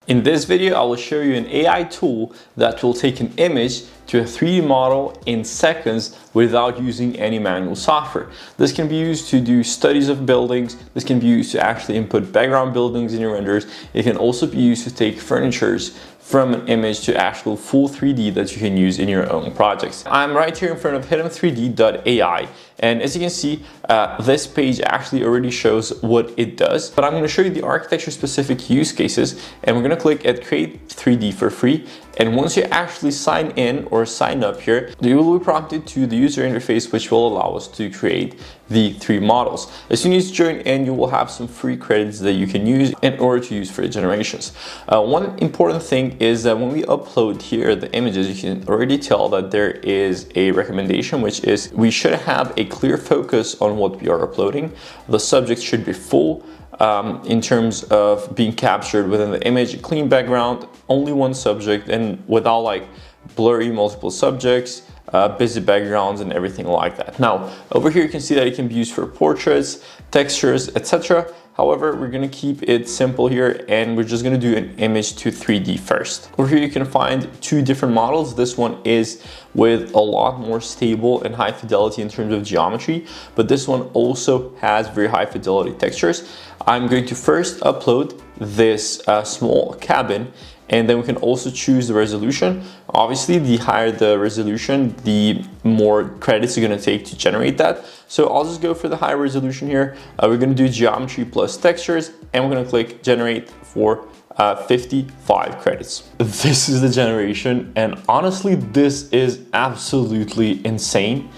In this video, I will show you an AI tool that will take an image to a 3D model in seconds without using any manual software. This can be used to do studies of buildings. This can be used to actually input background buildings in your renders. It can also be used to take furnitures from an image to actual full 3D that you can use in your own projects. I'm right here in front of hitm3d.ai, and as you can see, this page actually already shows what it does, but I'm going to show you the architecture specific use cases, and we're going to click at create 3D for free. And once you actually sign in or sign up here, you will be prompted to the user interface, which will allow us to create the 3 models. As soon as you join in, you will have some free credits that you can use in order to use for generations. One important thing is that when we upload here the images, you can already tell that there is a recommendation, which is we should have a clear focus on what we are uploading. The subject should be full. In terms of being captured within the image, clean background, only one subject, and without like blurry multiple subjects, busy backgrounds and everything like that. Now, over here you can see that it can be used for portraits, textures, etc. However, we're going to keep it simple here, and we're just going to do an image to 3D first. Over here you can find 2 different models. This one is with a lot more stable and high fidelity in terms of geometry, but this one also has very high fidelity textures. I'm going to first upload this small cabin, and then we can also choose the resolution. Obviously, the higher the resolution, the more credits you're going to take to generate that. So I'll just go for the high resolution here. We're going to do geometry plus textures, and we're going to click generate for 55 credits. This is the generation, and honestly, this is absolutely insane.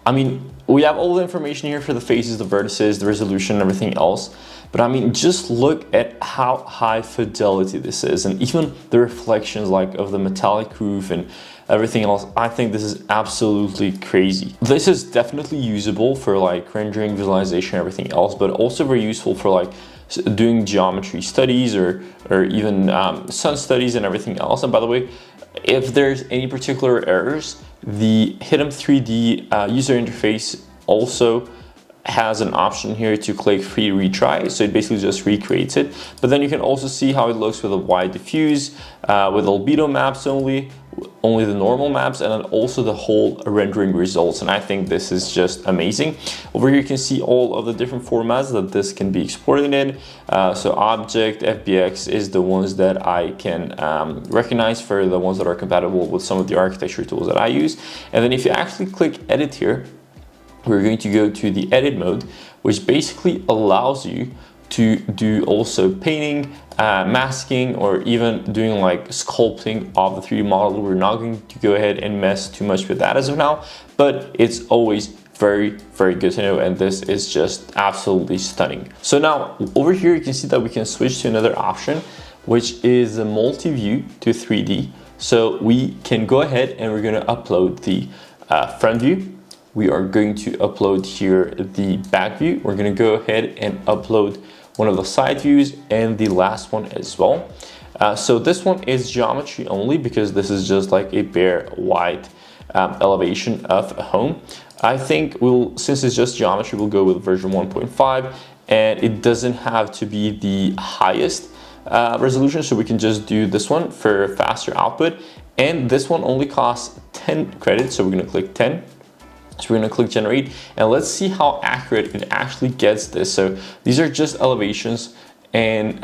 I mean, we have all the information here for the faces, the vertices, the resolution, and everything else. But I mean, just look at how high fidelity this is, and even the reflections like of the metallic roof and everything else. I think this is absolutely crazy. This is definitely usable for like rendering, visualization, everything else, but also very useful for like doing geometry studies or even sun studies and everything else. And by the way, if there's any particular errors, the hitm3d user interface also has an option here to click free retry, so it basically just recreates it. But then you can also see how it looks with a wide diffuse, with albedo maps only the normal maps, and then also the whole rendering results. And I think this is just amazing. Over here you can see all of the different formats that this can be exported in. So object, FBX is the ones that I can recognize for the ones that are compatible with some of the architecture tools that I use. And then if you actually click edit here, we're going to go to the edit mode, which basically allows you to do also painting, masking, or even doing like sculpting of the 3D model. We're not going to go ahead and mess too much with that as of now, but it's always very, very good to know, and this is just absolutely stunning. So now over here you can see that we can switch to another option, which is a multi-view to 3D. So we can go ahead and we're going to upload the front view. We are going to upload here the back view. We're going to go ahead and upload one of the side views and the last one as well. So this one is geometry only because this is just like a bare white elevation of a home. I think since it's just geometry, we'll go with version 1.5, and it doesn't have to be the highest resolution, so we can just do this one for faster output. And this one only costs 10 credits, so we're going to click 10. So we're going to click generate, and let's see how accurate it actually gets this. So these are just elevations, and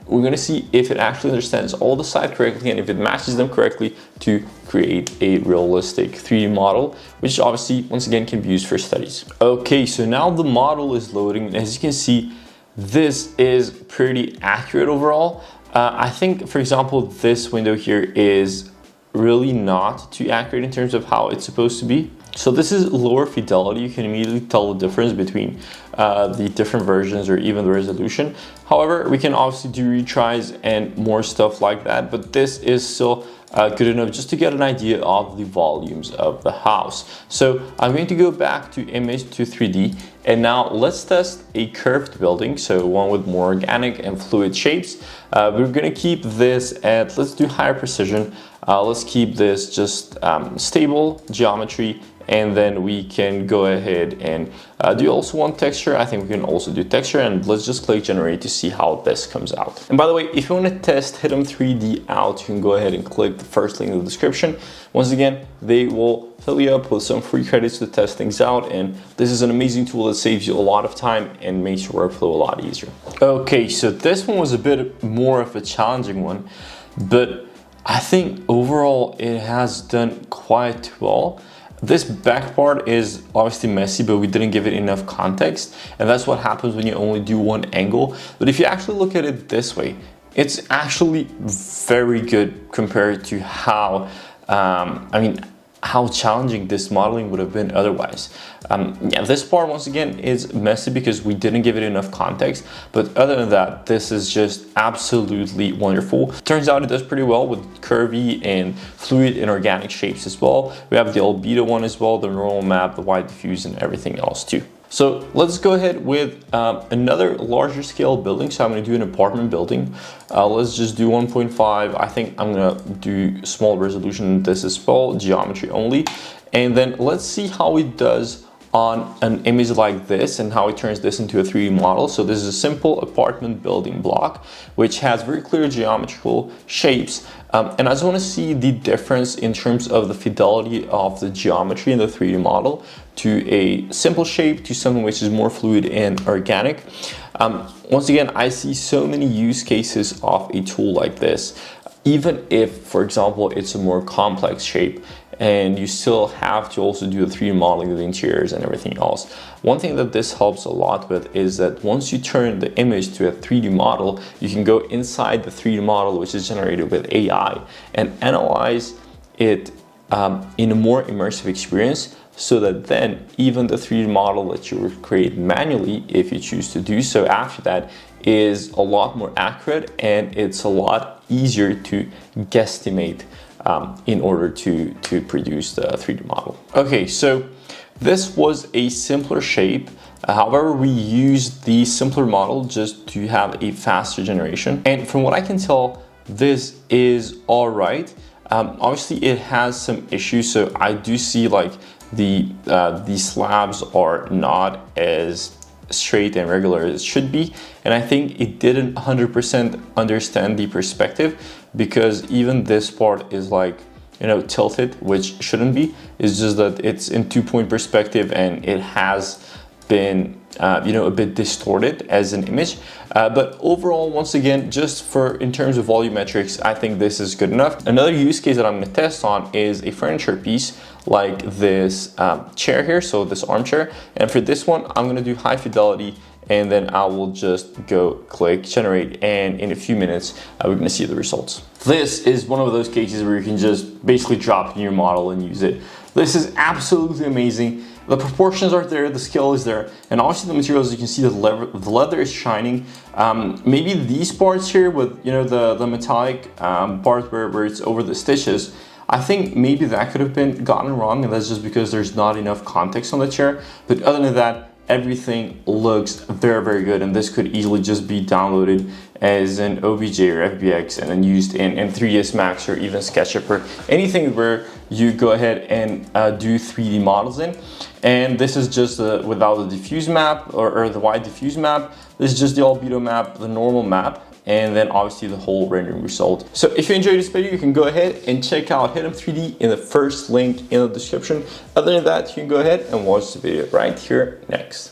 we're going to see if it actually understands all the sides correctly and if it matches them correctly to create a realistic 3D model, which obviously once again can be used for studies. Okay, so now the model is loading, and as you can see, this is pretty accurate overall. I think, for example, this window here is really not too accurate in terms of how it's supposed to be. So this is lower fidelity. You can immediately tell the difference between the different versions or even the resolution. However, we can obviously do retries and more stuff like that, but this is still good enough just to get an idea of the volumes of the house. So I'm going to go back to image to 3D, and now let's test a curved building, so one with more organic and fluid shapes. We're going to keep this at, let's do higher precision. Let's keep this just stable geometry and then we can go ahead and do you also want texture? I think we can also do texture, and let's just click generate to see how this comes out. And by the way, if you want to test Hittim 3D out, you can go ahead and click the first link in the description. Once again, they will fill you up with some free credits to test things out, and this is an amazing tool that saves you a lot of time and makes your workflow a lot easier. Okay, so this one was a bit more of a challenging one, but I think overall it has done quite well. This back part is obviously messy, but we didn't give it enough context, and that's what happens when you only do one angle. But if you actually look at it this way, it's actually very good compared to how how challenging this modeling would have been otherwise. Yeah, this part once again is messy because we didn't give it enough context, but other than that, this is just absolutely wonderful. Turns out it does pretty well with curvy and fluid and organic shapes as well. We have the albedo one as well, the normal map, the wide diffuse, and everything else too. So let's go ahead with another larger scale building. So I'm going to do an apartment building. Let's just do 1.5. I think I'm going to do small resolution. This is well, geometry only. And then let's see how it does on an image like this and how it turns this into a 3D model. So this is a simple apartment building block, which has very clear geometrical shapes. And I just want to see the difference in terms of the fidelity of the geometry in the 3D model to a simple shape to something which is more fluid and organic. Once again, I see so many use cases of a tool like this, even if, for example, it's a more complex shape and you still have to also do the 3D modeling of the interiors and everything else. One thing that this helps a lot with is that once you turn the image to a 3D model, you can go inside the 3D model, which is generated with AI, and analyze it in a more immersive experience, so that then even the 3D model that you would create manually, if you choose to do so after that, is a lot more accurate, and it's a lot easier to guesstimate in order to produce the 3D model. Okay, so this was a simpler shape. However, we used the simpler model just to have a faster generation. And from what I can tell, this is all right. Obviously, it has some issues. So I do see like the slabs are not as straight and regular as it should be, and I think it didn't 100% understand the perspective, because even this part is like, you know, tilted, which shouldn't be. It's just that it's in 2-point perspective and it has been you know, a bit distorted as an image, but overall, once again, just for in terms of volumetrics, I think this is good enough. Another use case that I'm going to test on is a furniture piece like this chair here, so this armchair, and for this one I'm going to do high fidelity, and then I will just go click generate, and in a few minutes we're going to see the results. This is one of those cases where you can just basically drop in your model and use it. This is absolutely amazing. The proportions are there, the scale is there, and obviously the materials, you can see the leather is shining. Maybe these parts here with, you know, the metallic part where it's over the stitches, I think maybe that could have been gotten wrong, and that's just because there's not enough context on the chair. But other than that, everything looks very, very good, and this could easily just be downloaded as an OBJ or FBX and then used in 3ds Max or even SketchUp or anything where you go ahead and do 3D models in. And this is just without the diffuse map or the wide diffuse map. This is just the albedo map, the normal map, and then obviously the whole rendering result. So if you enjoyed this video, you can go ahead and check out Hittim 3D in the first link in the description. Other than that, you can go ahead and watch the video right here next.